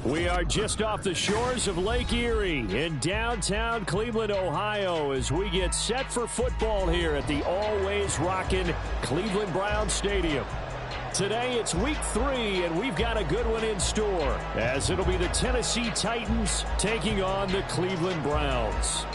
We are just off the shores of Lake Erie in downtown Cleveland, Ohio, as we get set for football here at the always rockin' Cleveland Browns Stadium. Today it's week 3, and we've got a good one in store, as it'll be the Tennessee Titans taking on the Cleveland Browns.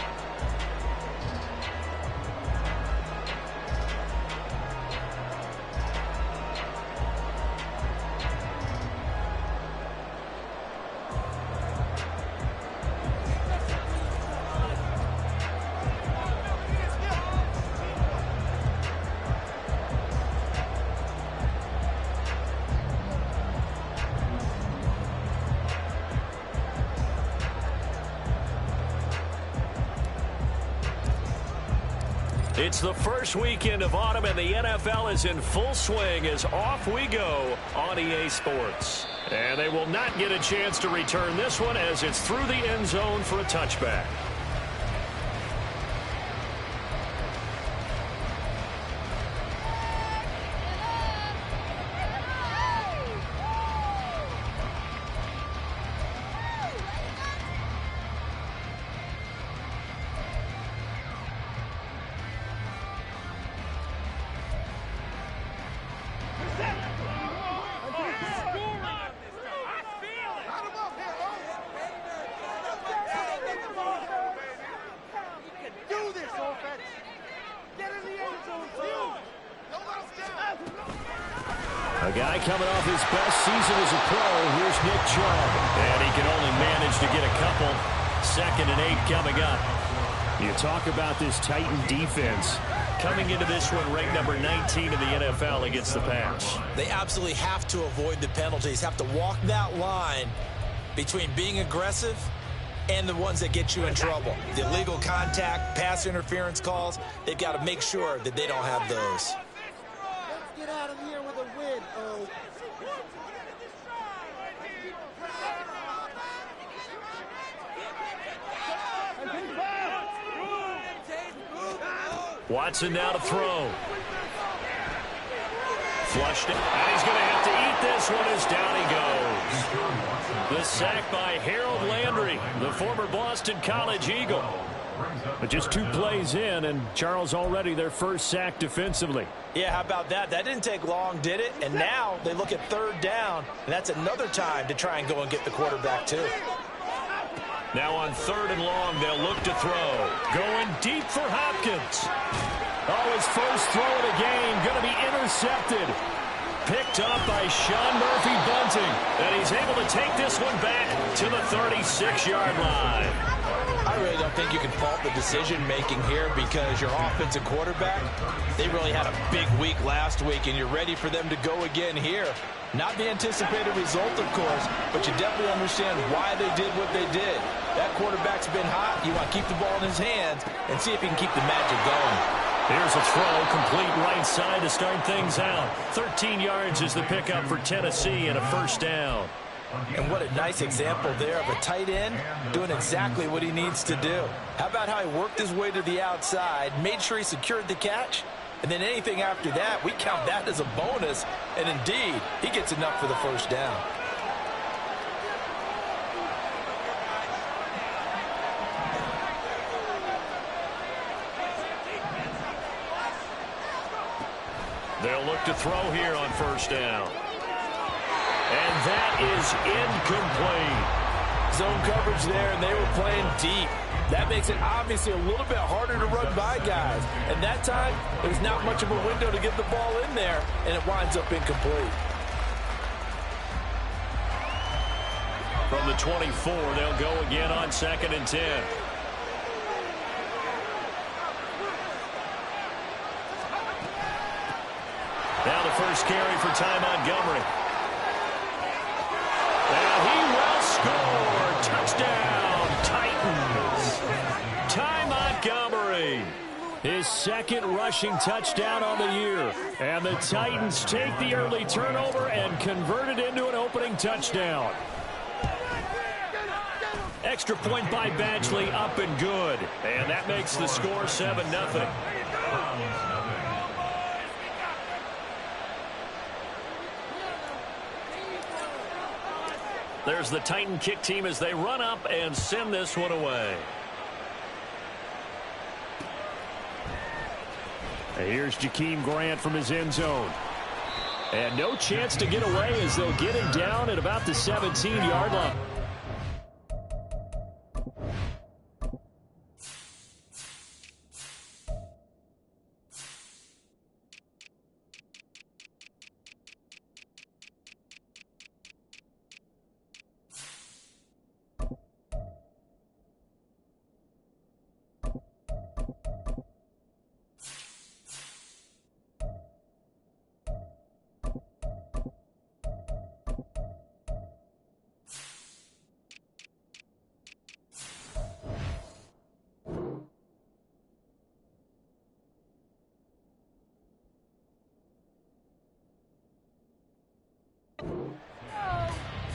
It's the first weekend of autumn, and the NFL is in full swing as off we go on EA Sports. And they will not get a chance to return this one, as it's through the end zone for a touchback. A guy coming off his best season as a pro. Here's Nick Chubb. And he can only manage to get a couple. 2nd and 8 coming up. You talk about this Titan defense. Coming into this one, ranked number 19 in the NFL against the pass. They absolutely have to avoid the penalties, have to walk that line between being aggressive and the ones that get you in trouble. The illegal contact, pass interference calls, they've got to make sure that they don't have those. Let's get out of here with a win, oh. Watson now to throw. Flushed it. And he's going to have to eat this one as down he goes. The sack by Harold Landry, the former Boston College Eagle. But just 2 plays in, and Charles already their first sack defensively. Yeah, how about that? That didn't take long, did it? And now they look at 3rd down, and that's another time to try and go and get the quarterback too. Now on 3rd and long, they'll look to throw. Going deep for Hopkins. Oh, his first throw of the game going to be intercepted. Picked up by Sean Murphy-Bunting. And he's able to take this one back to the 36-yard line. I really don't think you can fault the decision-making here, because your offensive quarterback, they really had a big week last week, and you're ready for them to go again here. Not the anticipated result, of course, but you definitely understand why they did what they did. That quarterback's been hot. You want to keep the ball in his hands and see if he can keep the magic going. Here's a throw, complete right side to start things out. 13 yards is the pickup for Tennessee and a 1st down. And what a nice example there of a tight end doing exactly what he needs to do. How about how he worked his way to the outside, made sure he secured the catch, and then anything after that, we count that as a bonus. And indeed, he gets enough for the 1st down. They'll look to throw here on 1st down. And that is incomplete. Zone coverage there, and they were playing deep. That makes it obviously a little bit harder to run by guys. And that time, there's not much of a window to get the ball in there, and it winds up incomplete. From the 24, they'll go again on 2nd and 10. Now the first carry for Ty Montgomery. And he will score. Touchdown, Titans. Ty Montgomery. His 2nd rushing touchdown on the year. And the Titans take the early turnover and convert it into an opening touchdown. Extra point by Badgley, up and good. And that makes the score 7-0. There's the Titan kick team as they run up and send this one away. Here's Jakeem Grant from his end zone. And no chance to get away as they'll get him down at about the 17-yard line.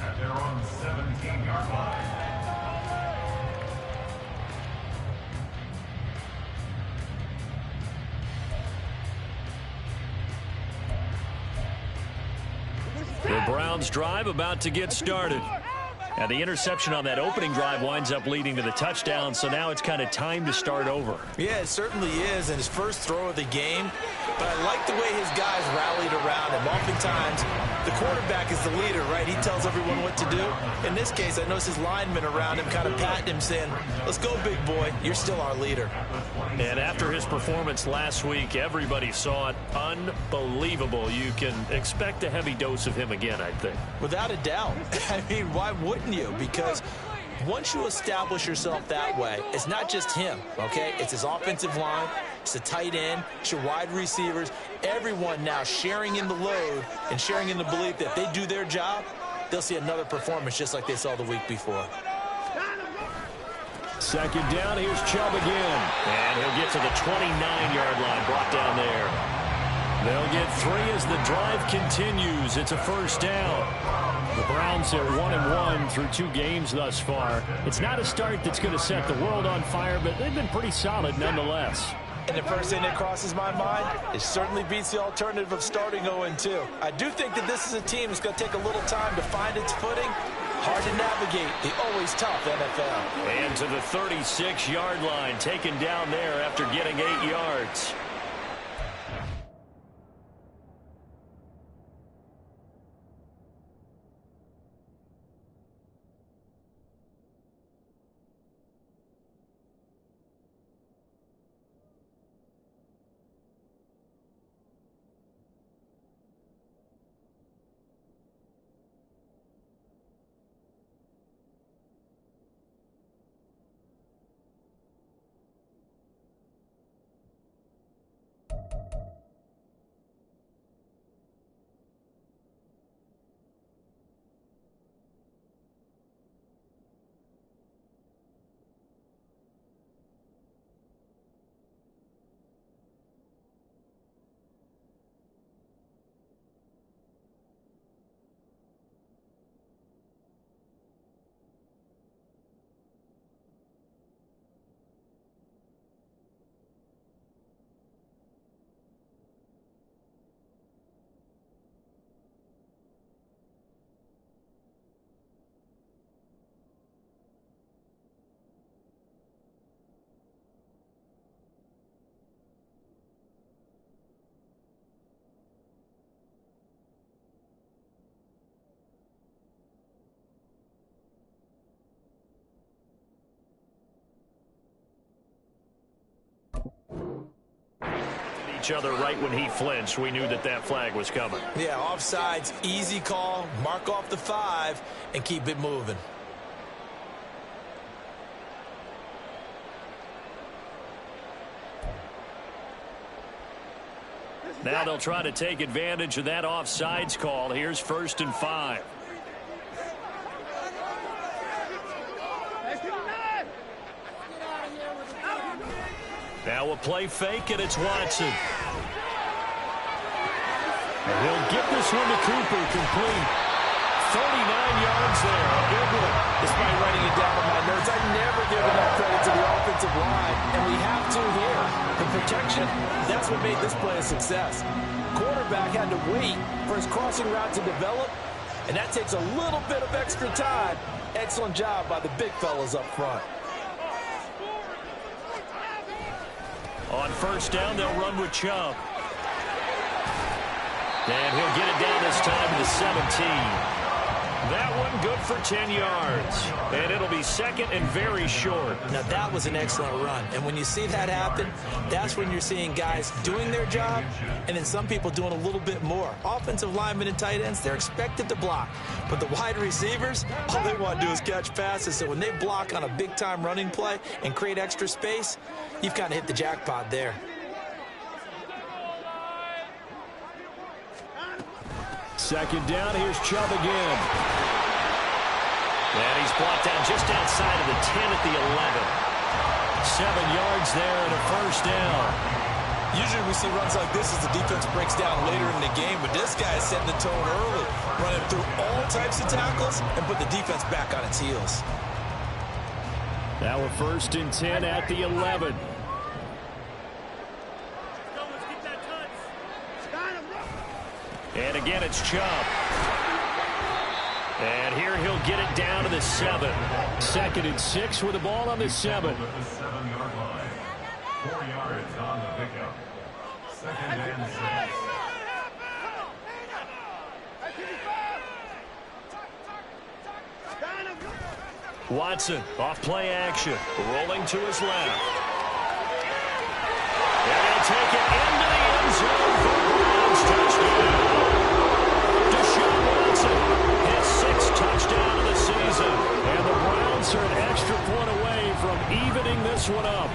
At their own 17-yard line. The Browns drive about to get started. And the interception on that opening drive winds up leading to the touchdown, so now it's kind of time to start over. Yeah, it certainly is, and his first throw of the game. But I like the way his guys rallied around him. Oftentimes, the quarterback is the leader, right? He tells everyone what to do. In this case, I noticed his linemen around him kind of patting him, saying, let's go, big boy. You're still our leader. And after his performance last week, everybody saw it. Unbelievable. You can expect a heavy dose of him again, I think. Without a doubt. I mean, why wouldn't you? Because once you establish yourself that way, it's not just him, okay? It's his offensive line, it's the tight end, it's your wide receivers, everyone now sharing in the load and sharing in the belief that if they do their job, they'll see another performance just like they saw the week before. Second down, here's Chubb again. And he'll get to the 29-yard line, brought down there. They'll get 3 as the drive continues. It's a first down. The Browns are 1-1 through 2 games thus far. It's not a start that's going to set the world on fire, but they've been pretty solid nonetheless. And the first thing that crosses my mind, it certainly beats the alternative of starting 0-2. I do think that this is a team that's going to take a little time to find its footing. Hard to navigate the always tough NFL. And to the 36-yard line, taken down there after getting 8 yards. Each other right when he flinched. We knew that that flag was coming. Yeah, offsides, easy call, mark off the 5, and keep it moving. Now they'll try to take advantage of that offsides call. Here's 1st and 5. Now a play fake, and it's Watson. And he'll get this one to Cooper, complete. 39 yards there. A good one. Despite writing it down on my notes, I never give enough credit to the offensive line, and we have to here. The protection, that's what made this play a success. Quarterback had to wait for his crossing route to develop, and that takes a little bit of extra time. Excellent job by the big fellas up front. On first down, they'll run with Chubb. And he'll get it down this time to the 17. That one good for 10 yards. And it'll be second and very short. Now, that was an excellent run. And when you see that happen, that's when you're seeing guys doing their job and then some people doing a little bit more. Offensive linemen and tight ends, they're expected to block. But the wide receivers, all they want to do is catch passes. So when they block on a big-time running play and create extra space, you've kind of hit the jackpot there. Second down, here's Chubb again. And he's brought down just outside of the 10 at the 11. 7 yards there and a first down. Usually we see runs like this as the defense breaks down later in the game, but this guy is setting the tone early, running through all types of tackles and put the defense back on its heels. Now a first and 10 at the 11. And again, it's Chubb. And here he'll get it down to the 7. Second and 6 with the ball on the 7. At the 7-yard line. 4 yards on the pickup. Second and 6. Watson off play action. Rolling to his left. And he'll take it into the end zone for the Browns touchdown. His 6th touchdown of the season. And the Browns are an extra point away from evening this one up.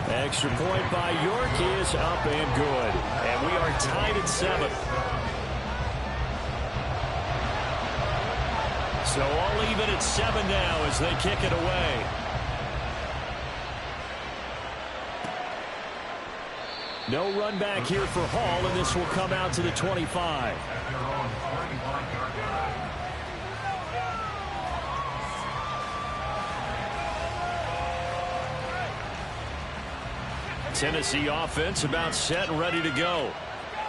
Extra point by York is up and good. And we are tied at 7. So all even at 7 now as they kick it away. No run back here for Hall, and this will come out to the 25. Tennessee offense about set and ready to go.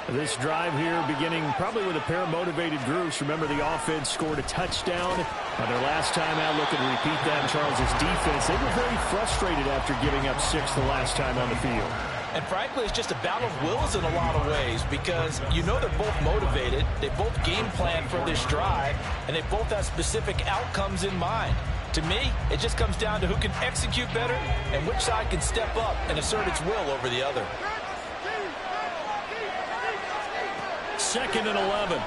This drive here beginning probably with a pair of motivated groups. Remember, the offense scored a touchdown on their last time out. Looking to repeat that in Charles' defense. They were very frustrated after giving up 6 the last time on the field. And frankly, it's just a battle of wills in a lot of ways because you know they're both motivated, they both game plan for this drive, and they both have specific outcomes in mind. To me, it just comes down to who can execute better and which side can step up and assert its will over the other. Second and 11.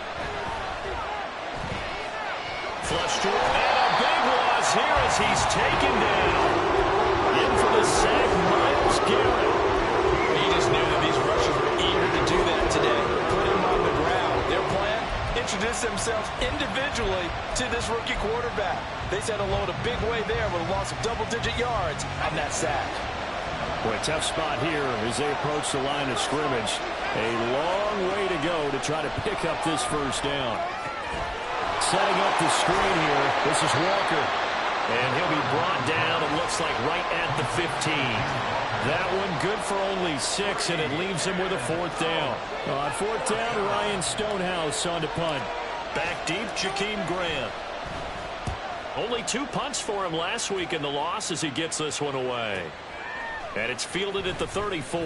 Flush to him, and a big loss here as he's taken down. In for the sack, Myles Garrett. He just knew that these rushers were eager to do that today. Put him on the ground. Their plan, introduce themselves individually to this rookie quarterback. They said hello in a big way there with a loss of double-digit yards on that sack. Boy, tough spot here as they approach the line of scrimmage. A long way to go to try to pick up this first down. Setting up the screen here, this is Walker. And he'll be brought down, it looks like right at the 15. That one good for only 6, and it leaves him with a 4th down. On 4th down, Ryan Stonehouse on to punt. Back deep, Jakeem Grant. Only 2 punts for him last week in the loss as he gets this one away. And it's fielded at the 34.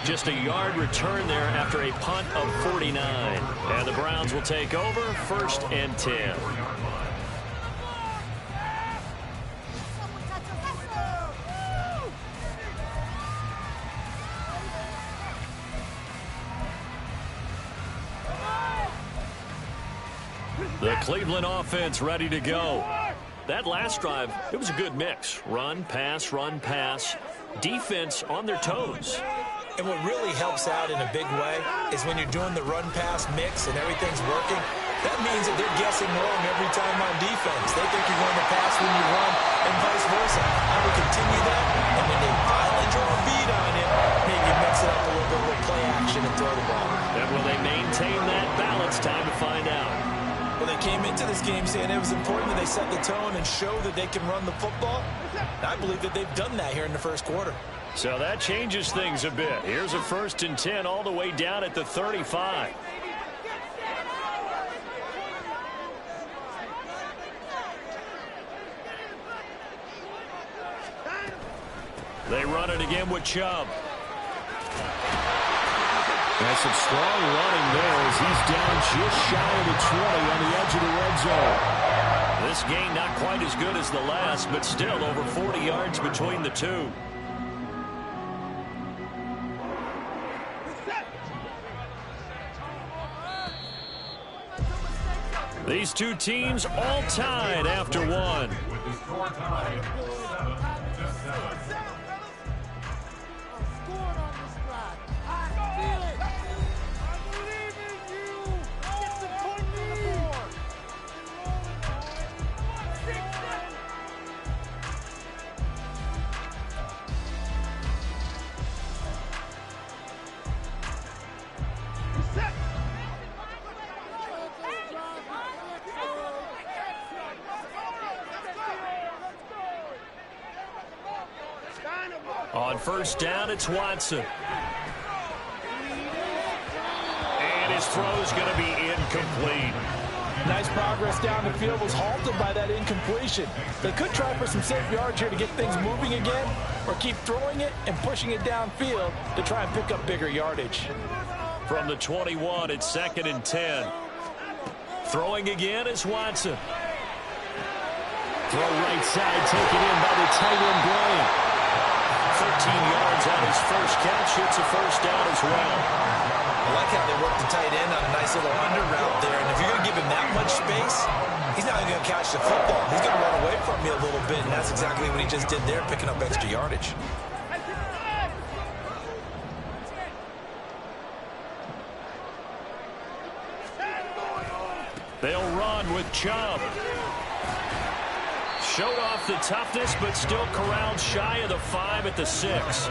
Just a yard return there after a punt of 49. And the Browns will take over, 1st and 10. The Cleveland offense ready to go. That last drive, it was a good mix. Run, pass, run, pass. Defense on their toes. And what really helps out in a big way is when you're doing the run-pass mix and everything's working, that means that they're guessing wrong every time on defense. They think you're going to pass when you run and vice versa. I will continue that, and when they finally draw a beat on you, maybe mix it up a little bit with play action and throw the ball. And will they maintain that balance? Time to find out. Well, they came into this game saying it was important that they set the tone and show that they can run the football. I believe that they've done that here in the first quarter. So that changes things a bit. Here's a 1st and 10 all the way down at the 35. They run it again with Chubb. That's some strong running there as he's down just shy of the 20 on the edge of the red zone. This gain not quite as good as the last, but still over 40 yards between the two. These two teams all tied after one. With the score tied 7-7. Scored on this drive. I feel it. I believe in you. Get the point on the board. On first down, it's Watson. And his throw's going to be incomplete. Nice progress down the field, was halted by that incompletion. They could try for some safe yards here to get things moving again, or keep throwing it and pushing it downfield to try and pick up bigger yardage. From the 21, it's 2nd and 10. Throwing again is Watson. Throw right side, taken in by the tight end Bryant. 13 yards on his first catch. It's a first down as well. I like how they work the tight end on a nice little under route there. And if you're going to give him that much space, he's not going to catch the football. He's going to run away from you a little bit, and that's exactly what he just did there, picking up extra yardage. They'll run with Chubb. Showed off the toughness, but still corralled shy of the 5 at the 6.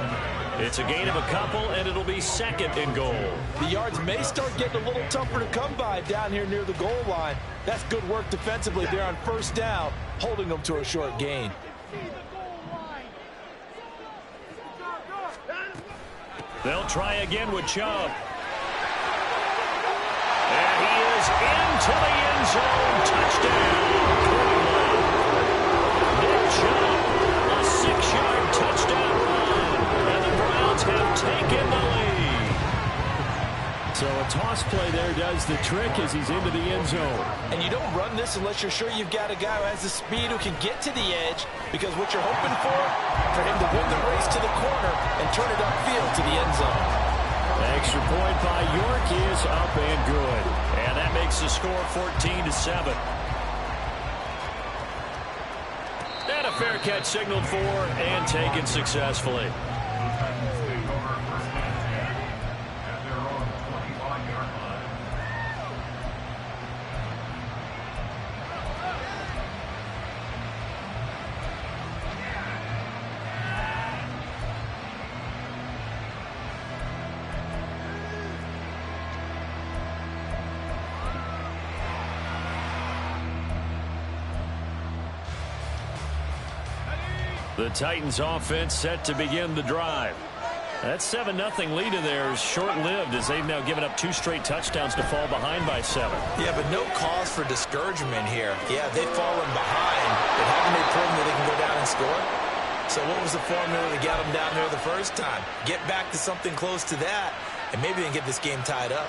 It's a gain of a couple, and it'll be 2nd and goal. The yards may start getting a little tougher to come by down here near the goal line. That's good work defensively there on first down, holding them to a short gain. They'll try again with Chubb. And he is into the end zone. Touchdown. A 6-yard touchdown run, and the Browns have taken the lead. So a toss play there does the trick as he's into the end zone. And you don't run this unless you're sure you've got a guy who has the speed who can get to the edge, because what you're hoping for him to win the race to the corner and turn it upfield to the end zone. Extra point by York is up and good. And that makes the score 14-7. And a fair catch signaled for and taken successfully. The Titans offense set to begin the drive. That 7-0 lead in there is short-lived as they've now given up 2 straight touchdowns to fall behind by 7. Yeah, but no cause for discouragement here. Yeah, they've fallen behind, but haven't they proven that they can go down and score? So what was the formula that got them down there the first time? Get back to something close to that, and maybe they can get this game tied up.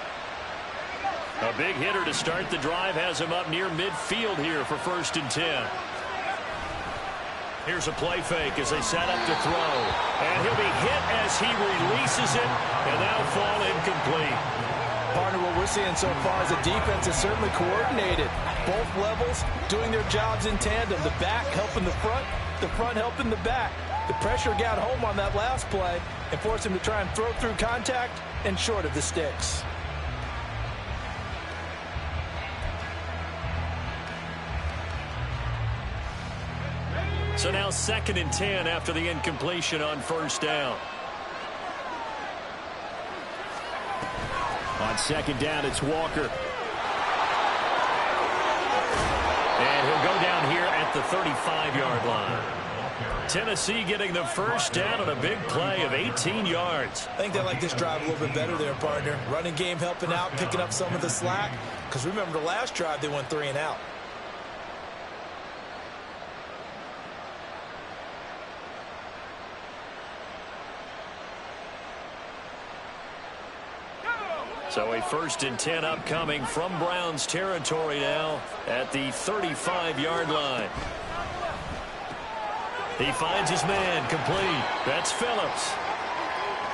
A big hitter to start the drive has him up near midfield here for 1st and 10. Here's a play fake as they set up to throw. And he'll be hit as he releases it, and that'll fall incomplete. Partner, what we're seeing so far is the defense is certainly coordinated. Both levels doing their jobs in tandem. The back helping the front helping the back. The pressure got home on that last play and forced him to try and throw through contact and short of the sticks. So now 2nd and 10 after the incompletion on first down. On 2nd down, it's Walker. And he'll go down here at the 35-yard line. Tennessee getting the first down on a big play of 18 yards. I think they like this drive a little bit better there, partner. Running game helping out, picking up some of the slack. Because remember, the last drive, they went 3 and out. So a 1st and 10 upcoming from Browns territory now at the 35-yard line. He finds his man complete. That's Phillips.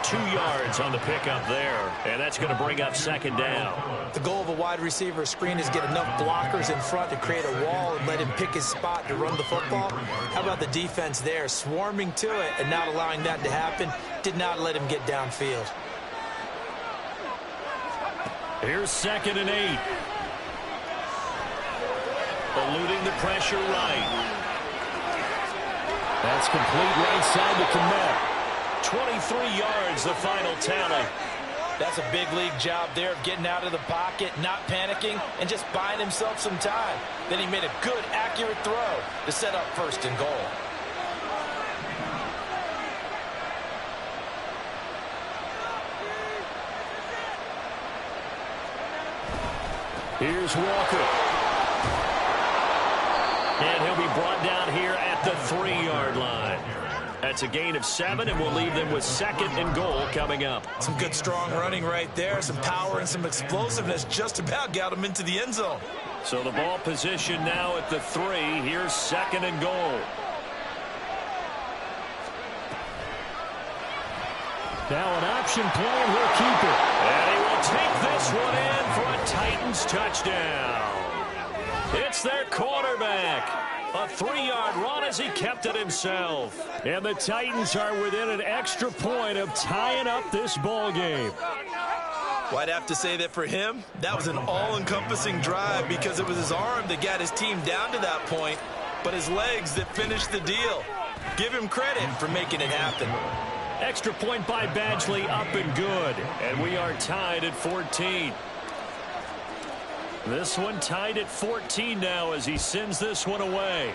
2 yards on the pickup there, and that's going to bring up 2nd down. The goal of a wide receiver screen is get enough blockers in front to create a wall and let him pick his spot to run the football. How about the defense there, swarming to it and not allowing that to happen? Did not let him get downfield. Here's 2nd and 8. Eluding the pressure right. That's complete right side to Kmet. 23 yards, the final tally. That's a big league job there of getting out of the pocket, not panicking, and just buying himself some time. Then he made a good, accurate throw to set up 1st and goal. Here's Walker. And he'll be brought down here at the 3-yard line. That's a gain of 7, and we'll leave them with 2nd and goal coming up. Some good, strong running right there. Some power and some explosiveness just about got him into the end zone. So the ball position now at the 3. Here's 2nd and goal. Now an option play, and he'll keep it. And he will take this one in for a Titans touchdown. It's their quarterback. A 3-yard run as he kept it himself. And the Titans are within an extra point of tying up this ball game. Well, I'd have to say that for him, that was an all-encompassing drive because it was his arm that got his team down to that point, but his legs that finished the deal. Give him credit for making it happen. Extra point by Badgley, up and good. And we are tied at 14. This one tied at 14 now as he sends this one away.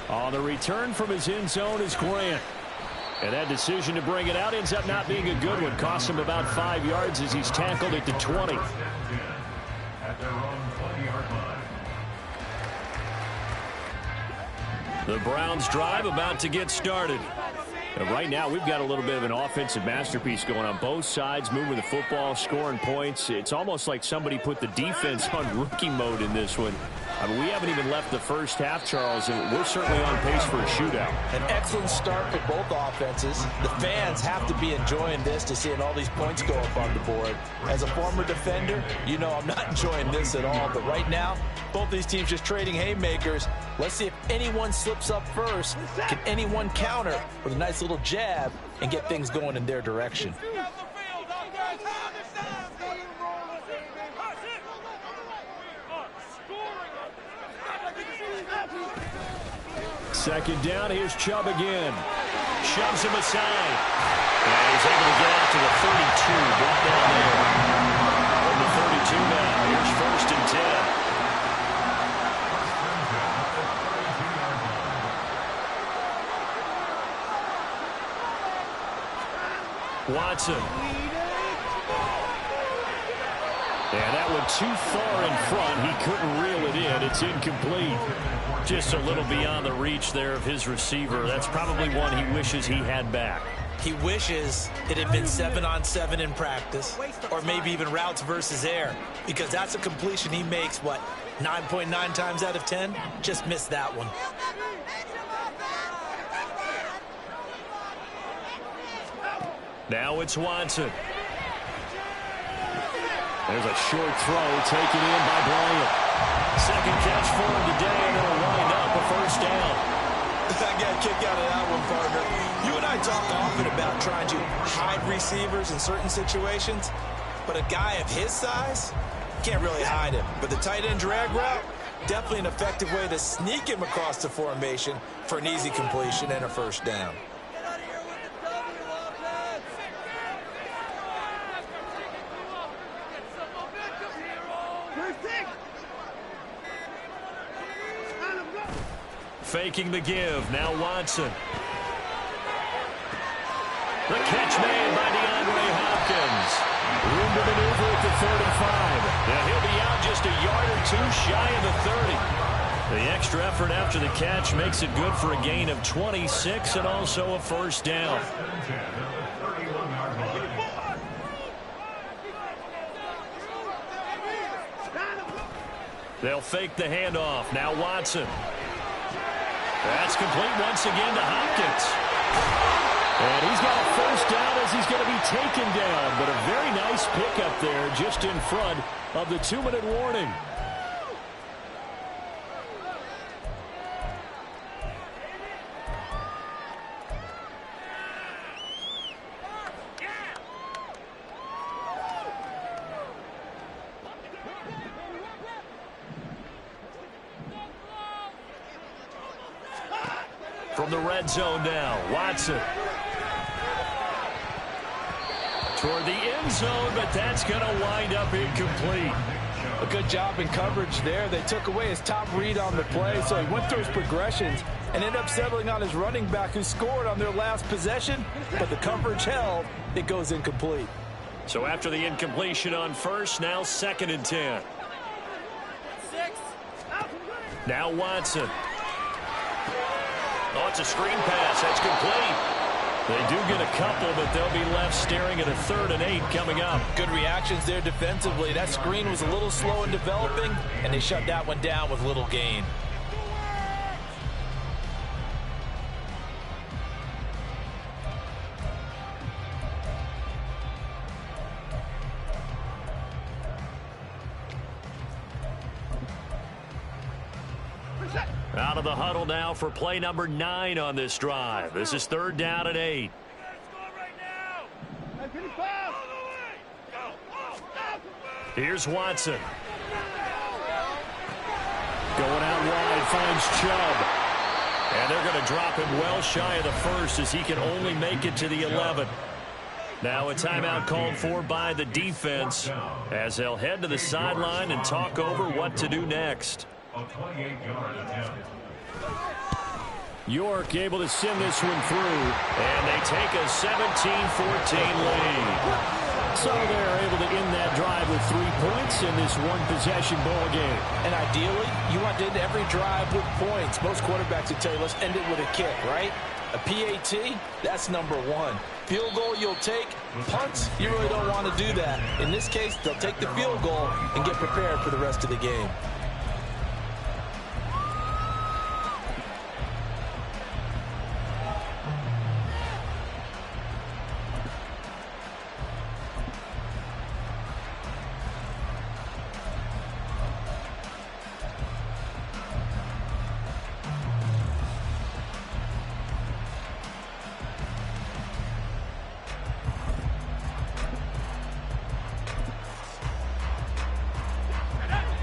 On the return from his end zone is Grant. And that decision to bring it out ends up not being a good one. Costs him about 5 yards as he's tackled at the 20. At their own 20-yard line. The Browns drive about to get started. And right now, we've got a little bit of an offensive masterpiece going on both sides, moving the football, scoring points. It's almost like somebody put the defense on rookie mode in this one. I mean, we haven't even left the first half, Charles, and we're certainly on pace for a shootout. An excellent start for both offenses. The fans have to be enjoying this to seeing all these points go up on the board. As a former defender, you know I'm not enjoying this at all. But right now, both these teams just trading haymakers. Let's see if anyone slips up first. Can anyone counter with a nice little jab and get things going in their direction? Second down, here's Chubb again. Shoves him aside. And he's able to get out to the 32. Brought down there. From the 32 now. Here's 1st and 10. Watson. And that one too far in front. He couldn't reel it in. It's incomplete. Just a little beyond the reach there of his receiver. That's probably one he wishes he had back. He wishes it had been 7-on-7 in practice, or maybe even routes versus air, because that's a completion he makes, what, 9.9 times out of 10? Just missed that one. Now it's Watson. There's a short throw taken in by Bryant. Second catch for him today, and it'll wind up a 1st down. I got a kick out of that one, partner. You and I talk often about trying to hide receivers in certain situations, but a guy of his size can't really hide him. But the tight end drag route, definitely an effective way to sneak him across the formation for an easy completion and a 1st down. Faking the give. Now Watson. The catch made by DeAndre Hopkins. Room to maneuver at the 35. And he'll be out just a yard or two shy of the 30. The extra effort after the catch makes it good for a gain of 26 and also a 1st down. They'll fake the handoff. Now Watson. That's complete once again to Hopkins. And he's got a first down as he's going to be taken down. But a very nice pickup there just in front of the 2-minute warning. From the red zone now, Watson. Toward the end zone, but that's going to wind up incomplete. A good job in coverage there. They took away his top read on the play, so he went through his progressions and ended up settling on his running back who scored on their last possession, but the coverage held. It goes incomplete. So after the incompletion on first, now 2nd and 10. Now Watson. Oh, it's a screen pass. That's complete. They do get a couple, but they'll be left staring at a 3rd and 8 coming up. Good reactions there defensively. That screen was a little slow in developing, and they shut that one down with little gain. Out of the huddle now for play number 9 on this drive. This is 3rd down and 8. Here's Watson. Going out wide, finds Chubb. And they're going to drop him well shy of the 1st as he can only make it to the 11. Now a timeout called for by the defense as they'll head to the sideline and talk over what to do next. A 28-yard attempt. York able to send this one through, and they take a 17-14 lead. So they're able to end that drive with 3 points in this one-possession ball game. And ideally, you want to end every drive with points. Most quarterbacks would tell you, let's end it with a kick, right? A PAT, that's number 1. Field goal you'll take. Punts, you really don't want to do that. In this case, they'll take the field goal and get prepared for the rest of the game.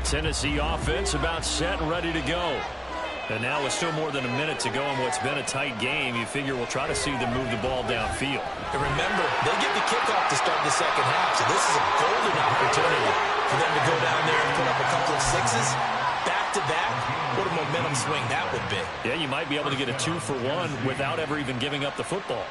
Tennessee offense about set and ready to go. And now with still more than a minute to go in what's been a tight game, you figure we'll try to see them move the ball downfield. And remember, they get the kickoff to start the second half, so this is a golden opportunity for them to go down there and put up a couple of 6s. Back-to-back, what a momentum swing that would be. Yeah, you might be able to get a 2-for-1 without ever even giving up the football.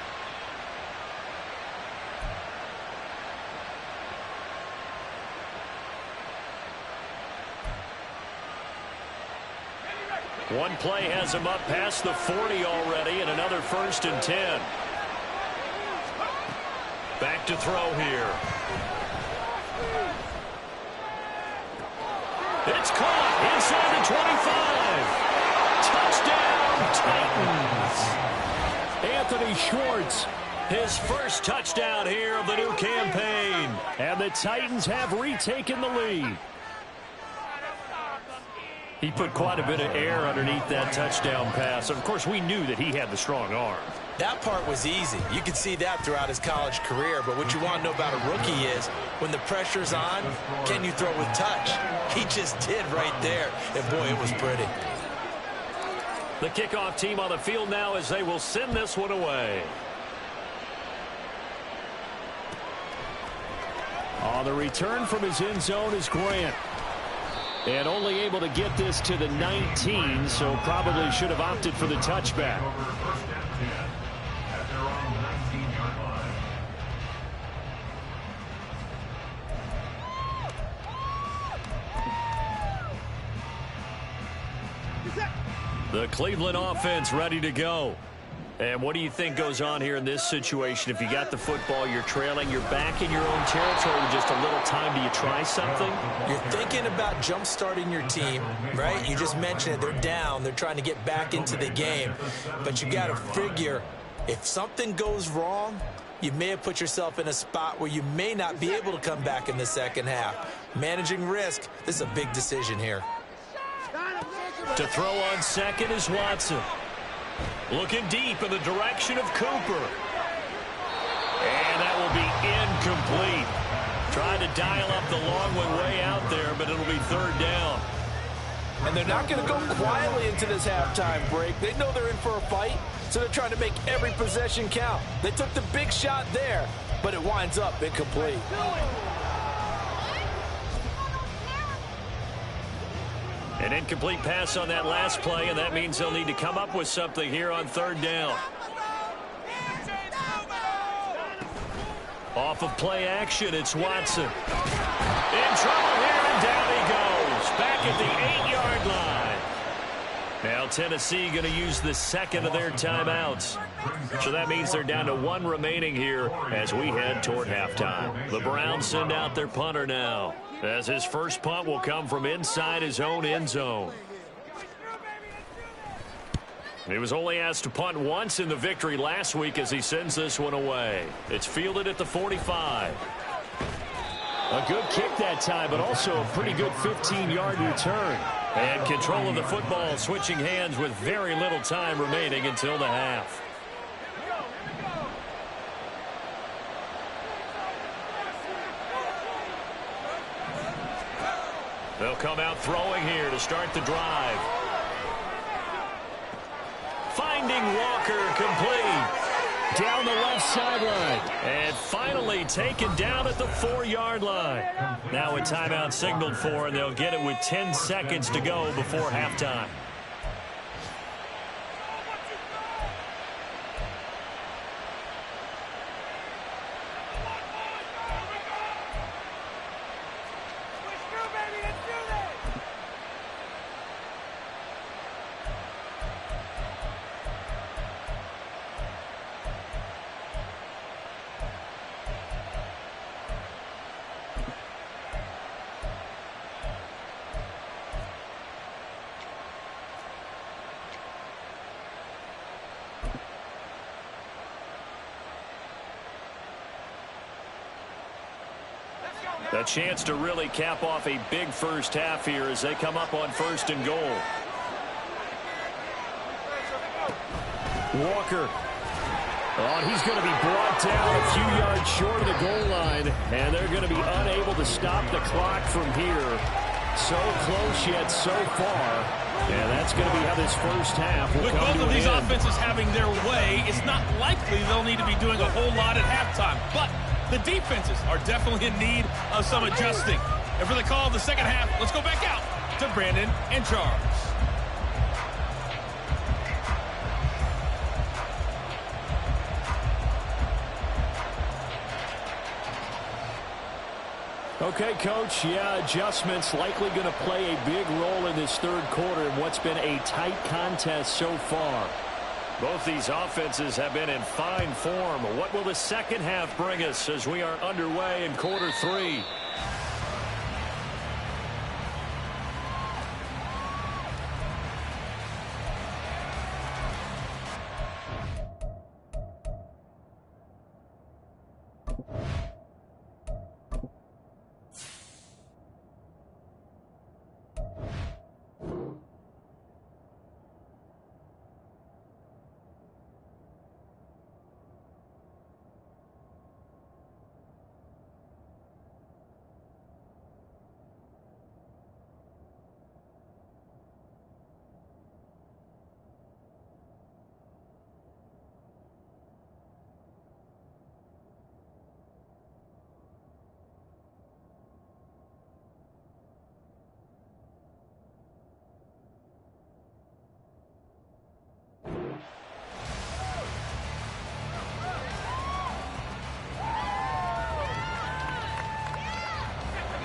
One play has him up past the 40 already, and another 1st and 10. Back to throw here. It's caught inside the 25. Touchdown, Titans. Anthony Schwartz, his first touchdown here of the new campaign. And the Titans have retaken the lead. He put quite a bit of air underneath that touchdown pass. Of course, we knew that he had the strong arm. That part was easy. You could see that throughout his college career. But what you want to know about a rookie is when the pressure's on, can you throw with touch? He just did right there. And, boy, it was pretty. The kickoff team on the field now as they will send this one away. On the return from his end zone is Grant. And only able to get this to the 19, so probably should have opted for the touchback. The Cleveland offense ready to go. And what do you think goes on here in this situation? If you got the football, you're trailing, you're back in your own territory with just a little time. Do you try something? You're thinking about jump-starting your team, right? You just mentioned it. They're down. They're trying to get back into the game. But you got to figure, if something goes wrong, you may have put yourself in a spot where you may not be able to come back in the second half. Managing risk, this is a big decision here. To throw on second is Watson. Looking deep in the direction of Cooper. And that will be incomplete. Trying to dial up the long one way out there, but it'll be third down. And they're not going to go quietly into this halftime break. They know they're in for a fight, so they're trying to make every possession count. They took the big shot there, but it winds up incomplete. An incomplete pass on that last play, and that means they'll need to come up with something here on third down. Off of play action, it's Watson. In trouble here, and down he goes. Back at the 8-yard line. Now Tennessee going to use the second of their timeouts. So that means they're down to one remaining here as we head toward halftime. The Browns send out their punter now, as his first punt will come from inside his own end zone. He was only asked to punt once in the victory last week as he sends this one away. It's fielded at the 45. A good kick that time, but also a pretty good 15-yard return. And control of the football switching hands with very little time remaining until the half. They'll come out throwing here to start the drive. Finding Walker complete. Down the left sideline. And finally taken down at the 4-yard line. Now a timeout signaled for, and they'll get it with 10 seconds to go before halftime. A chance to really cap off a big first half here as they come up on first and goal. Walker. Oh, and he's going to be brought down a few yards short of the goal line, and they're going to be unable to stop the clock from here. So close yet so far. And that's going to be how this first half will With come both to of an these end. offenses having their way, it's not likely they'll need to be doing a whole lot at halftime. But the defenses are definitely in need of some adjusting. And for the call of the second half, let's go back out to Brandon and Charles. Okay, Coach, yeah, adjustments likely going to play a big role in this third quarter in what's been a tight contest so far. Both these offenses have been in fine form. What will the second half bring us as we are underway in quarter three?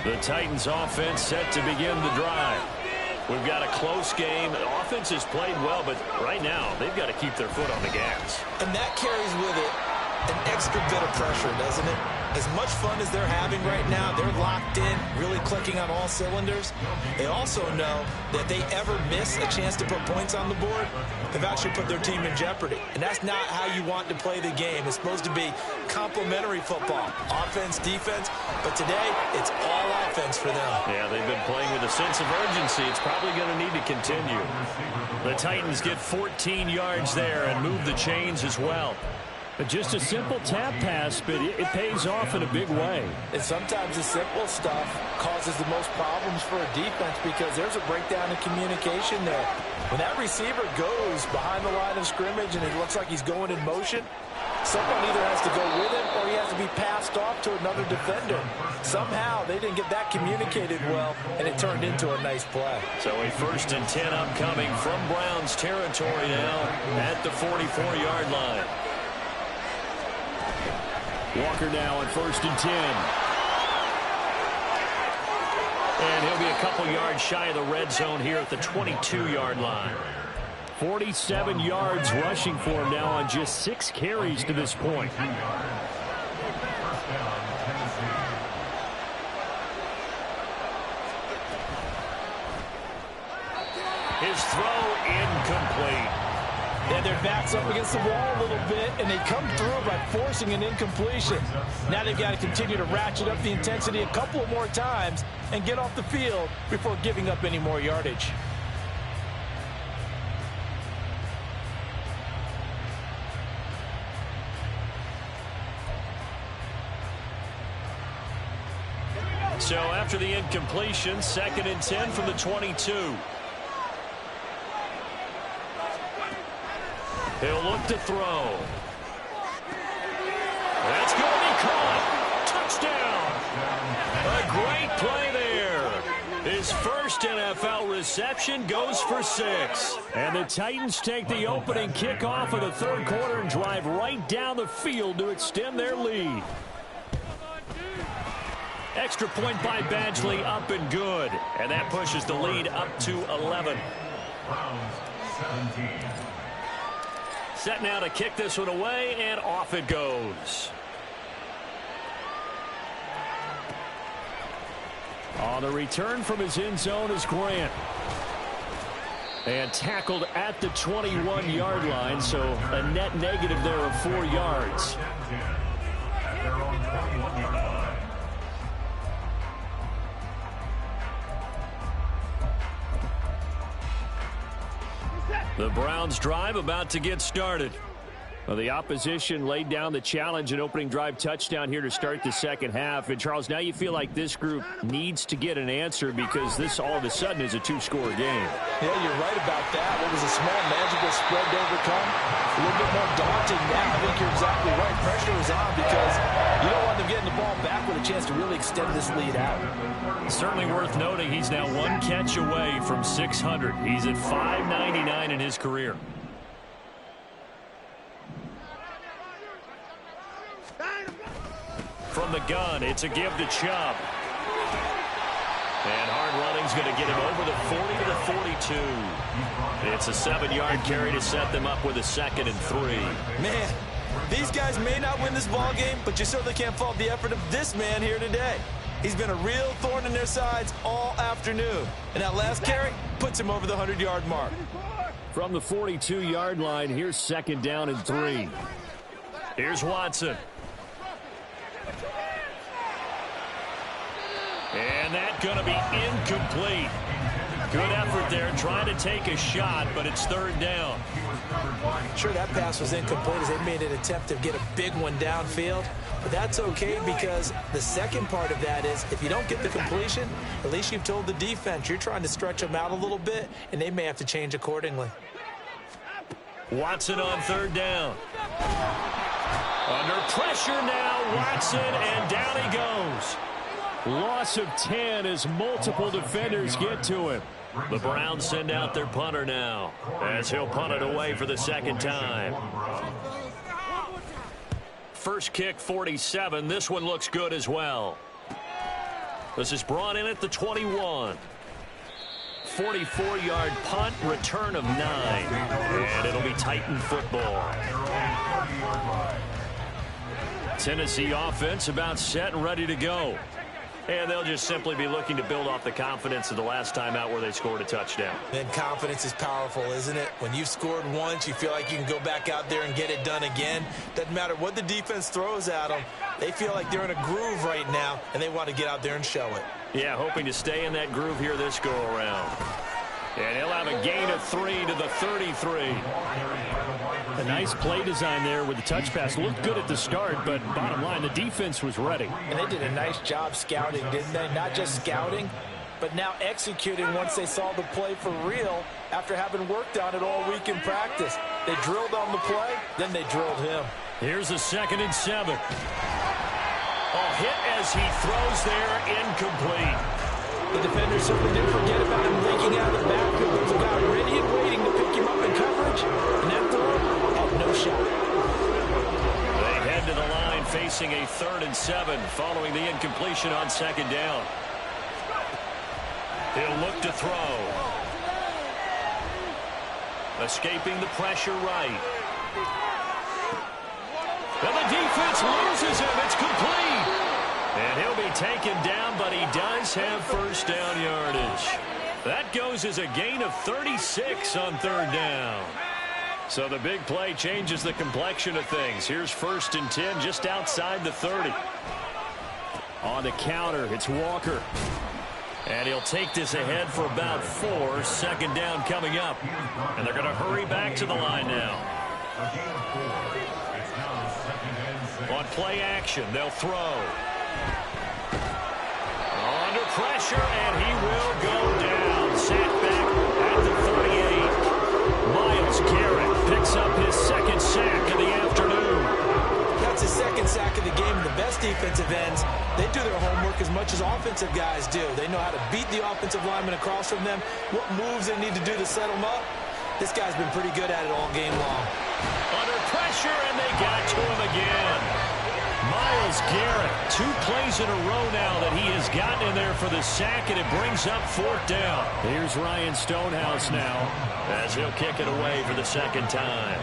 The Titans offense set to begin the drive. We've got a close game. The offense has played well, but right now they've got to keep their foot on the gas. And that carries with it an extra bit of pressure, doesn't it? As much fun as they're having right now, they're locked in, really clicking on all cylinders. They also know that if they ever miss a chance to put points on the board, they've actually put their team in jeopardy. And that's not how you want to play the game. It's supposed to be complementary football, offense, defense. But today, it's all offense for them. Yeah, they've been playing with a sense of urgency. It's probably going to need to continue. The Titans get 14 yards there and move the chains as well. But just a simple tap pass, but it pays off in a big way. And sometimes the simple stuff causes the most problems for a defense because there's a breakdown in communication there. When that receiver goes behind the line of scrimmage and it looks like he's going in motion, someone either has to go with him or he has to be passed off to another defender. Somehow they didn't get that communicated well, and it turned into a nice play. So a 1st and 10 upcoming from Browns territory now at the 44-yard line. Walker now on 1st and 10. And he'll be a couple yards shy of the red zone here at the 22-yard line. 47 yards rushing for him now on just 6 carries to this point. His throw incomplete. And their backs up against the wall a little bit, and they come through by forcing an incompletion. Now they've got to continue to ratchet up the intensity a couple of more times and get off the field before giving up any more yardage. So after the incompletion, 2nd and 10 from the 22. He'll look to throw. That's going to be caught. Touchdown. A great play there. His first NFL reception goes for 6. And the Titans take the opening kickoff of the 3rd quarter and drive right down the field to extend their lead. Extra point by Badgley, up and good. And that pushes the lead up to 11. Browns 17. Set now to kick this one away, and off it goes. On the return from his end zone is Grant. And tackled at the 21-yard line, so a net negative there of 4 yards. At their own 21-yard line. The Browns drive about to get started. Well, the opposition laid down the challenge and opening drive touchdown here to start the second half. And, Charles, now you feel like this group needs to get an answer because this all of a sudden is a 2-score game. Yeah, you're right about that. It was a small magical spread to overcome. A little bit more daunting now. I think you're exactly right. Pressure is on because you don't want them getting the ball back with a chance to really extend this lead out. Certainly worth noting he's now 1 catch away from 600. He's at 599 in his career. From the gun, it's a give to Chubb. And hard running's going to get him over the 40 to the 42. It's a 7-yard carry to set them up with a 2nd and 3. Man, these guys may not win this ball game, but you certainly can't fault the effort of this man here today. He's been a real thorn in their sides all afternoon. And that last carry puts him over the 100-yard mark. From the 42-yard line, here's 2nd down and 3. Here's Watson. And that's going to be incomplete. Good effort there, trying to take a shot, but it's 3rd down. Sure, that pass was incomplete as they made an attempt to get a big one downfield. But that's okay because the second part of that is if you don't get the completion, at least you've told the defense you're trying to stretch them out a little bit, and they may have to change accordingly. Watson on 3rd down. Under pressure now, Watson, and down he goes. Loss of 10 as multiple defenders get to him. The Browns send out their punter now as he'll punt it away for the 2nd time. First kick, 47. This one looks good as well. This is brought in at the 21. 44-yard punt, return of 9. And it'll be Titan football. Tennessee offense about set and ready to go. And they'll just simply be looking to build off the confidence of the last time out where they scored a touchdown. Then confidence is powerful, isn't it? When you've scored once, you feel like you can go back out there and get it done again. Doesn't matter what the defense throws at them. They feel like they're in a groove right now, and they want to get out there and show it. Yeah, hoping to stay in that groove here this go-around. And he'll have a gain of 3 to the 33. A nice play design there with the touch pass. Looked good at the start, but bottom line, the defense was ready. And they did a nice job scouting, didn't they? Not just scouting, but now executing once they saw the play for real after having worked on it all week in practice. They drilled on the play, then they drilled him. Here's a 2nd and 7. A hit as he throws there, incomplete. The defender certainly didn't forget about him leaking out of the backfield. There was a guy ready and waiting to pick him up in coverage, and that throw had no shot. They head to the line facing a 3rd and 7 following the incompletion on 2nd down. He'll look to throw. Escaping the pressure right. And the defense loses him. It's complete. And he'll be taken down, but he does have first down yardage. That goes as a gain of 36 on 3rd down. So the big play changes the complexion of things. Here's 1st and 10 just outside the 30. On the counter, it's Walker. And he'll take this ahead for about 4. 2nd down coming up. And they're going to hurry back to the line now. On play action, they'll throw. Under pressure, and he will go down. Sacked back at the 38. Myles Garrett picks up his 2nd sack of the afternoon. That's his 2nd sack of the game. The best defensive ends, they do their homework as much as offensive guys do. They know how to beat the offensive lineman across from them, what moves they need to do to set them up. This guy's been pretty good at it all game long. Under pressure, and they got to him again. Myles Garrett, 2 plays in a row now that he has gotten in there for the sack, and it brings up 4th down. Here's Ryan Stonehouse now as he'll kick it away for the 2nd time.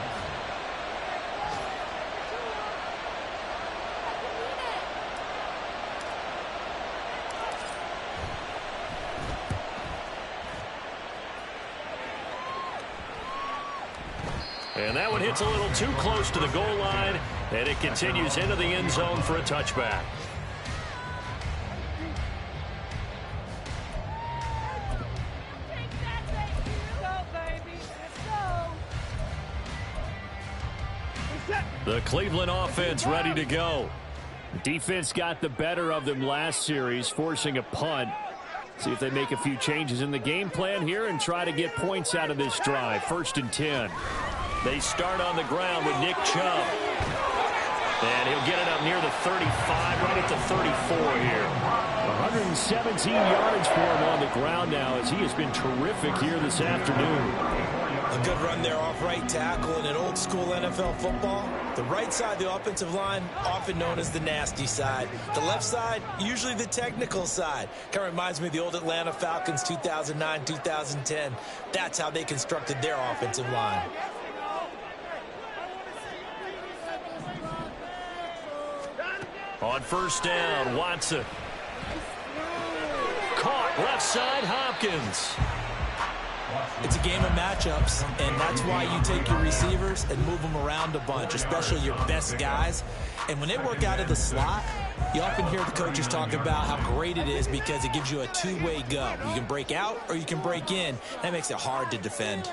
And that one hits a little too close to the goal line, and it continues into the end zone for a touchback. The Cleveland offense ready to go. Defense got the better of them last series, forcing a punt. See if they make a few changes in the game plan here and try to get points out of this drive. 1st and 10. They start on the ground with Nick Chubb. And he'll get it up near the 35, right at the 34 here. 117 yards for him on the ground now as he has been terrific here this afternoon. A good run there off right tackle in an old school NFL football. The right side, the offensive line, often known as the nasty side. The left side, usually the technical side. Kind of reminds me of the old Atlanta Falcons 2009, 2010. That's how they constructed their offensive line. On 1st down, Watson. Caught left side, Hopkins. It's a game of matchups, and that's why you take your receivers and move them around a bunch, especially your best guys. And when they work out of the slot, you often hear the coaches talk about how great it is because it gives you a two-way go. You can break out or you can break in. That makes it hard to defend.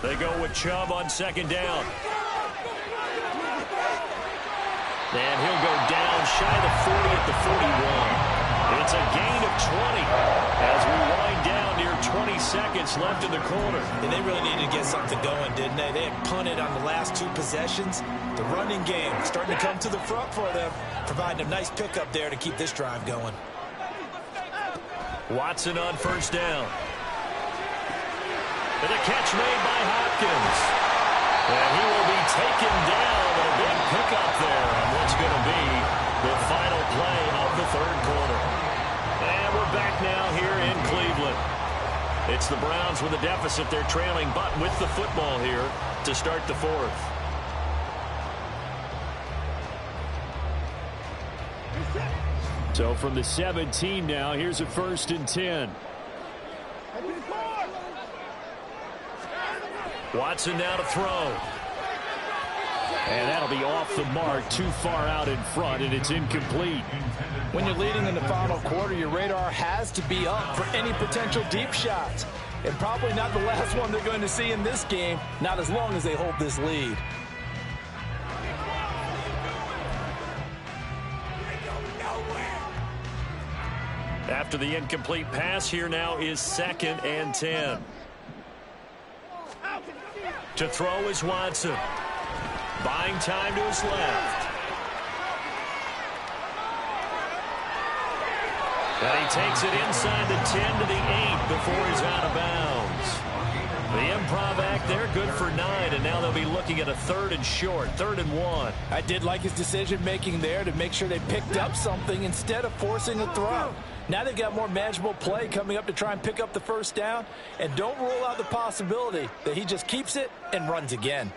They go with Chubb on 2nd down. And he'll go down shy of the 40 at the 41. It's a gain of 20 as we wind down near 20 seconds left in the quarter. And they really needed to get something going, didn't they? They had punted on the last 2 possessions. The running game starting to come to the front for them, providing a nice pickup there to keep this drive going. Watson on 1st down. And a catch made by Hopkins. And he will be taken down. A big pickup there on what's going to be The final play of the third quarter. And we're back now here in Cleveland. It's the Browns with a deficit. They're trailing, but with the football here to start the fourth. So from the 17 now, here's a 1st and 10. Watson now to throw. And that'll be off the mark, too far out in front, and it's incomplete. When you're leading in the final quarter, your radar has to be up for any potential deep shots. And probably not the last one they're going to see in this game, not as long as they hold this lead. After the incomplete pass, here now is 2nd and 10. To throw is Watson. Buying time to his left. And he takes it inside the 10 to the 8 before he's out of bounds. The improv act, they're good for 9, and now they'll be looking at a 3rd and short, 3rd and 1. I did like his decision-making there to make sure they picked up something instead of forcing a throw. Now they've got more manageable play coming up to try and pick up the first down, and don't rule out the possibility that he just keeps it and runs again.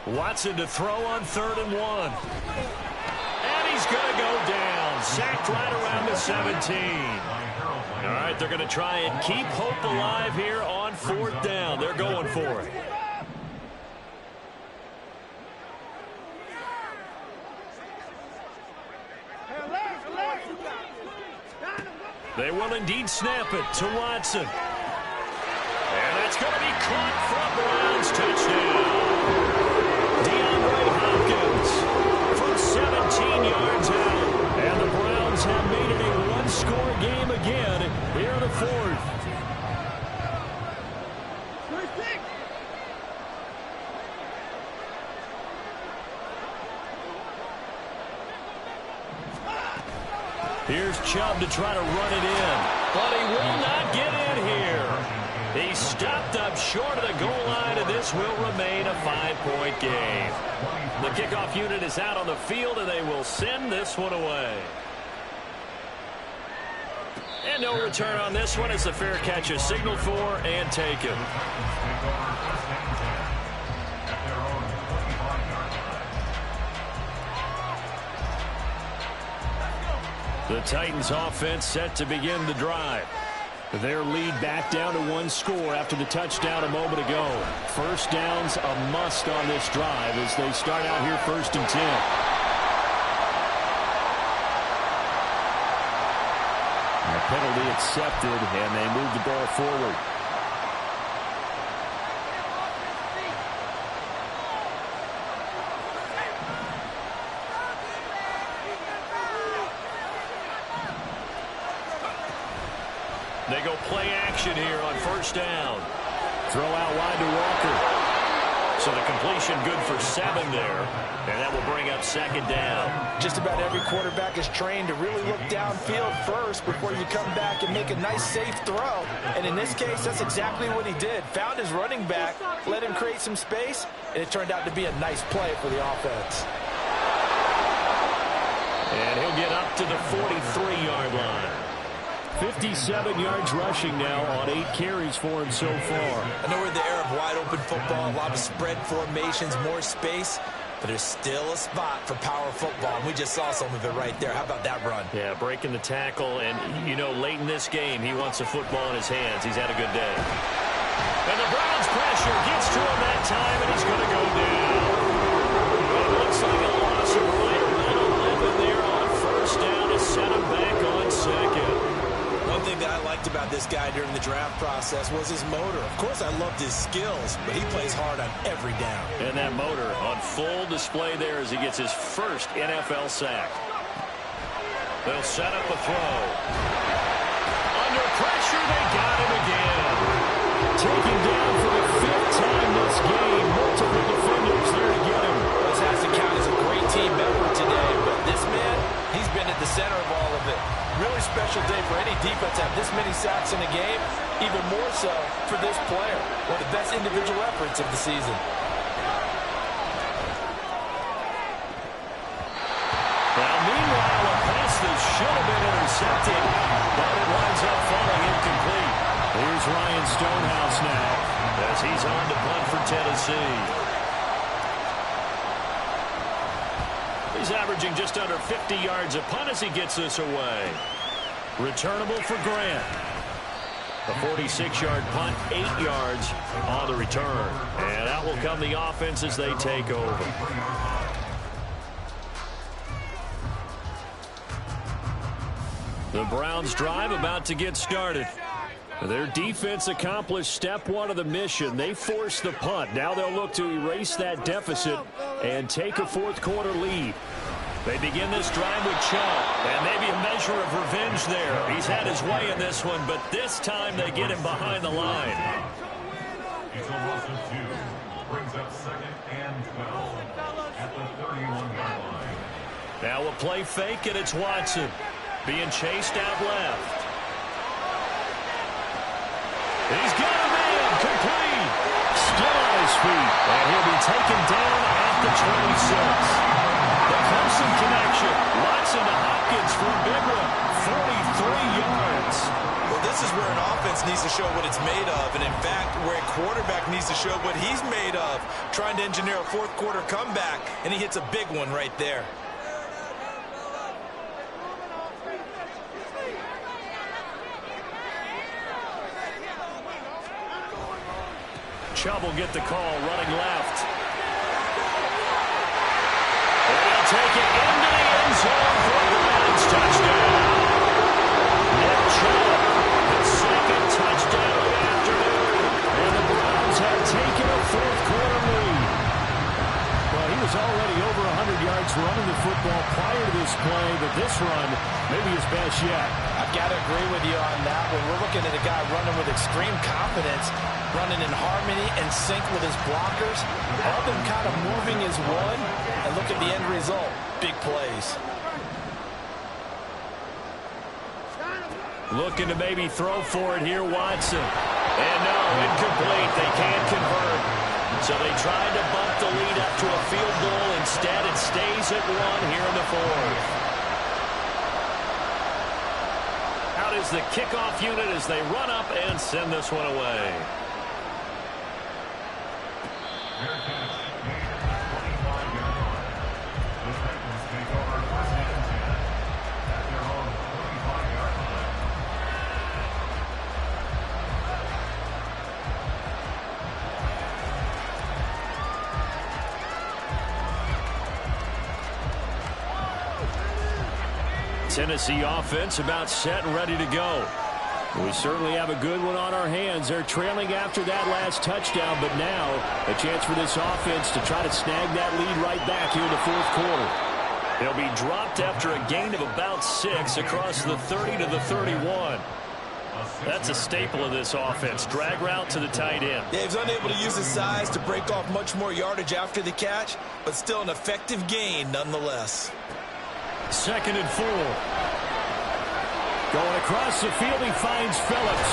Watson to throw on 3rd and 1. And he's going to go down. Sacked right around the 17. All right, they're going to try and keep hope alive here on 4th down. They're going for it. They will indeed snap it to Watson. And that's going to be caught for a Browns touchdown. DeAndre Hopkins from 17 yards out. And the Browns have made it a one-score game again here in the fourth. Here's Chubb to try to run it in. But he will not get in here. He stopped up short of the goal line, and this will remain a 5-point game. The kickoff unit is out on the field, and they will send this one away. And no return on this one. It's a fair catch, a signal for and taken. The Titans offense set to begin the drive. Their lead back down to 1 score after the touchdown a moment ago. First down's a must on this drive as they start out here 1st and 10. A penalty accepted, and they move the ball forward. They go play action here on 1st down. Throw out wide to Walker. So the completion good for 7 there. And that will bring up 2nd down. Just about every quarterback is trained to really look downfield first before you come back and make a nice, safe throw. And in this case, that's exactly what he did. Found his running back, let him create some space, and it turned out to be a nice play for the offense. And he'll get up to the 43-yard line. 57 yards rushing now on 8 carries for him so far. I know we're in the era of wide-open football, a lot of spread formations, more space, but there's still a spot for power football, and we just saw some of it right there. How about that run? Yeah, breaking the tackle, and, you know, late in this game, he wants the football in his hands. He's had a good day. And the Browns pressure gets to him that time, and he's going to go down. It looks like a loss of right around 11 there on 1st down to set him back on 2nd. One thing that I liked about this guy during the draft process was his motor. Of course, I loved his skills, but he plays hard on every down. And that motor on full display there as he gets his first NFL sack. They'll set up a throw. Under pressure, they got him again. Taken down for the 5th time this game. Multiple defenders there to get him. This has to count as a great team effort today, but this man, he's been at the center of all of it. Really special day for any defense have this many sacks in a game, even more so for this player. One of the best individual efforts of the season. Well, meanwhile, a pass that should have been intercepted, but it winds up falling incomplete. Here's Ryan Stonehouse now as he's on to punt for Tennessee. He's averaging just under 50 yards a punt as he gets this away. Returnable for Grant. A 46-yard punt, 8 yards on the return. And out will come the offense as they take over. The Browns drive about to get started. Their defense accomplished step one of the mission. They forced the punt. Now they'll look to erase that deficit and take a fourth-quarter lead. They begin this drive with Chubb, and maybe a measure of revenge there. He's had his way in this one, but this time they get him behind the line. It's a loss of 2. Brings up 2nd and 12 at the 31-yard line. Now a play fake, and it's Watson being chased out left. He's got a man, complete. Still on his feet, and he'll be taken down at the 26. The Clemson connection. Watson to Hopkins for a big one. 43 yards. Well, this is where an offense needs to show what it's made of, and in fact, where a quarterback needs to show what he's made of. Trying to engineer a fourth-quarter comeback, and he hits a big one right there. Chubb will get the call, running left. And he'll take it into the end zone for the Browns touchdown. Nick Chubb, the second touchdown of the afternoon. And the Browns have taken a fourth-quarter lead. Well, he was already over 100 yards running the football prior to this play, but this run may be his best yet. I've got to agree with you on that one. We're looking at a guy running with extreme confidence, running in harmony and sync with his blockers. All them kind of moving as one, and look at the end result. Big plays. Looking to maybe throw for it here, Watson. And no, incomplete. They can't convert. So they tried to bump the lead up to a field goal. Instead, it stays at 1 here in the fourth. Out is the kickoff unit as they run up and send this one away. Fair catch made at the 25-yard line. The Titans take over 1st and 10 at their own 25-yard line. Tennessee offense about set and ready to go. We certainly have a good one on our hands. They're trailing after that last touchdown, but now a chance for this offense to try to snag that lead right back here in the fourth quarter. They'll be dropped after a gain of about 6 across the 30 to the 31. That's a staple of this offense. Drag route to the tight end. Yeah, he was unable to use his size to break off much more yardage after the catch, but still an effective gain nonetheless. 2nd and 4. Going across the field, he finds Phillips.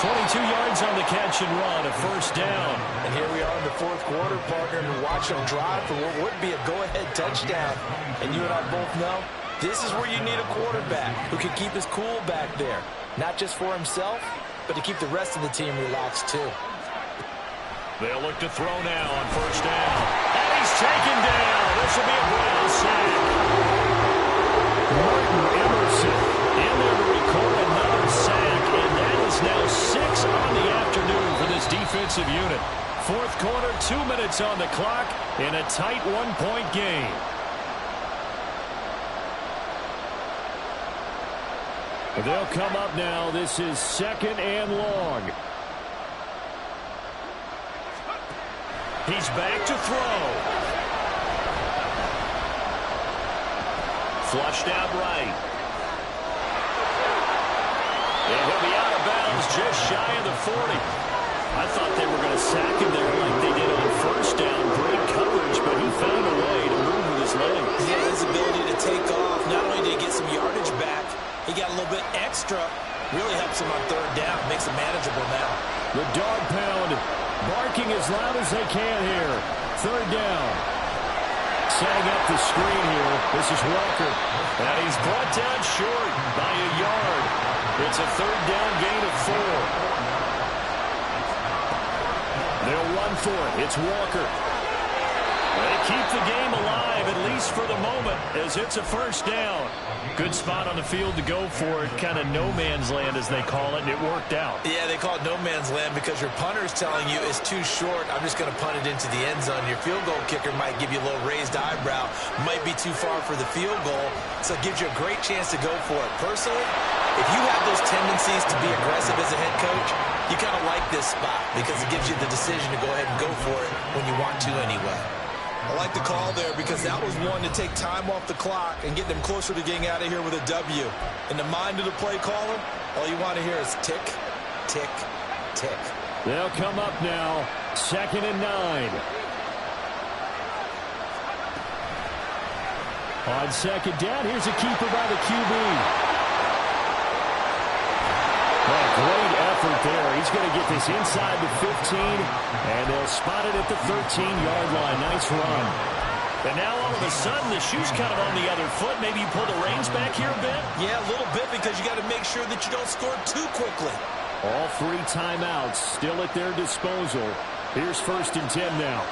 22 yards on the catch and run, a first down. And here we are in the fourth quarter, partner, and watch him drive for what would be a go-ahead touchdown. And you and I both know this is where you need a quarterback who can keep his cool back there. Not just for himself, but to keep the rest of the team relaxed too. They'll look to throw now on first down. And he's taken down. This will be a Brown sack. Martin Emerson in there to record another sack, and that is now 6 on the afternoon for this defensive unit. Fourth quarter, 2 minutes on the clock in a tight 1-point game. They'll come up now. This is 2nd and long. He's back to throw. Flushed out right. And he'll be out of bounds just shy of the 40. I thought they were going to sack him there like they did on first down. Great coverage, but he found a way to move with his legs. Yeah, his ability to take off. Not only did he get some yardage back, he got a little bit extra extra really helps them on third down, makes it manageable now. The dog pound barking as loud as they can here. Third down. Setting up the screen here. This is Walker. And he's brought down short by a yard. It's a third down gain of 4. They'll run for it. It's Walker. They keep the game alive, at least for the moment, as it's a first down. Good spot on the field to go for it. Kind of no man's land, as they call it, and it worked out. Yeah, they call it no man's land because your punter's telling you it's too short. I'm just going to punt it into the end zone. Your field goal kicker might give you a little raised eyebrow. Might be too far for the field goal, so it gives you a great chance to go for it. Personally, if you have those tendencies to be aggressive as a head coach, you kind of like this spot because it gives you the decision to go ahead and go for it when you want to anyway. I like the call there because that was one to take time off the clock and get them closer to getting out of here with a W. In the mind of the play caller, all you want to hear is tick, tick, tick. They'll come up now, 2nd and 9. On second down, here's a keeper by the QB. Great effort there. He's going to get this inside the 15, and they'll spot it at the 13-yard line. Nice run. And now all of a sudden, the shoe's kind of on the other foot. Maybe you pull the reins back here a bit? Yeah, a little bit because you got to make sure that you don't score too quickly. All 3 timeouts still at their disposal. Here's 1st and 10 now.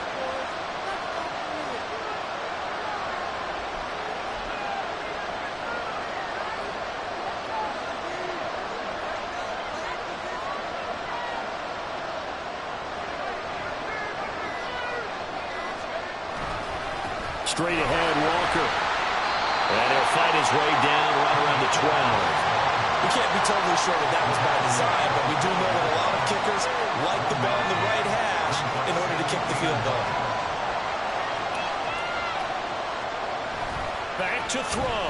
Straight ahead, Walker. And he'll fight his way down right around the 12. We can't be totally sure that was by design, but we do know that a lot of kickers like the ball in the right hash in order to kick the field goal. Back to throw.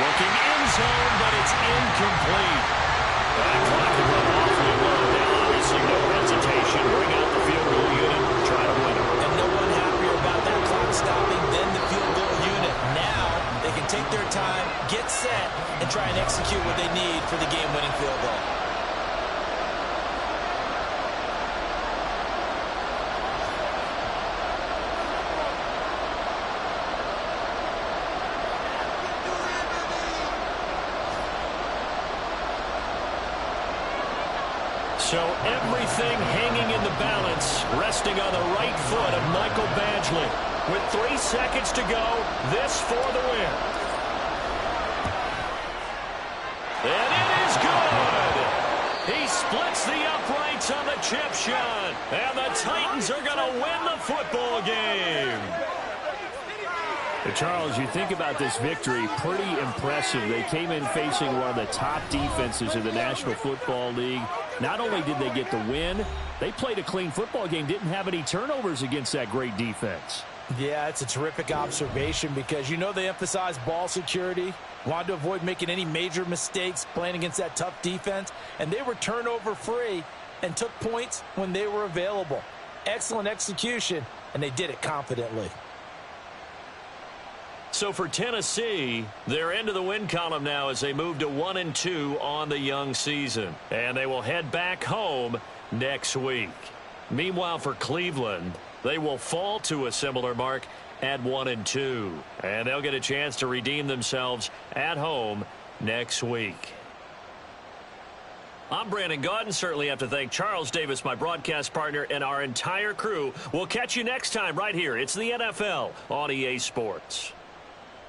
Looking end zone, but it's incomplete. That clock will run awfully low. Now, obviously, no hesitation. Bring out the field goal unit. Try to win it. And no one happier about that clock stopping than the field goal unit. Now they can take their time, get set, and try and execute what they need for the game-winning field goal. So everything hanging in the balance, resting on the right foot of Michael Badgley. With 3 seconds to go, this for the win. And it is good! He splits the uprights on the chip shot. And the Titans are going to win the football game. Charles, you think about this victory, pretty impressive. They came in facing one of the top defenses in the National Football League. Not only did they get the win, they played a clean football game, didn't have any turnovers against that great defense. Yeah, it's a terrific observation because you know they emphasize ball security, wanted to avoid making any major mistakes playing against that tough defense, and they were turnover-free and took points when they were available. Excellent execution, and they did it confidently. So for Tennessee, they're into the win column now as they move to 1-2 on the young season. And they will head back home next week. Meanwhile, for Cleveland, they will fall to a similar mark at 1-2. And they'll get a chance to redeem themselves at home next week. I'm Brandon Gaudin. Certainly have to thank Charles Davis, my broadcast partner, and our entire crew. We'll catch you next time right here. It's the NFL on EA Sports.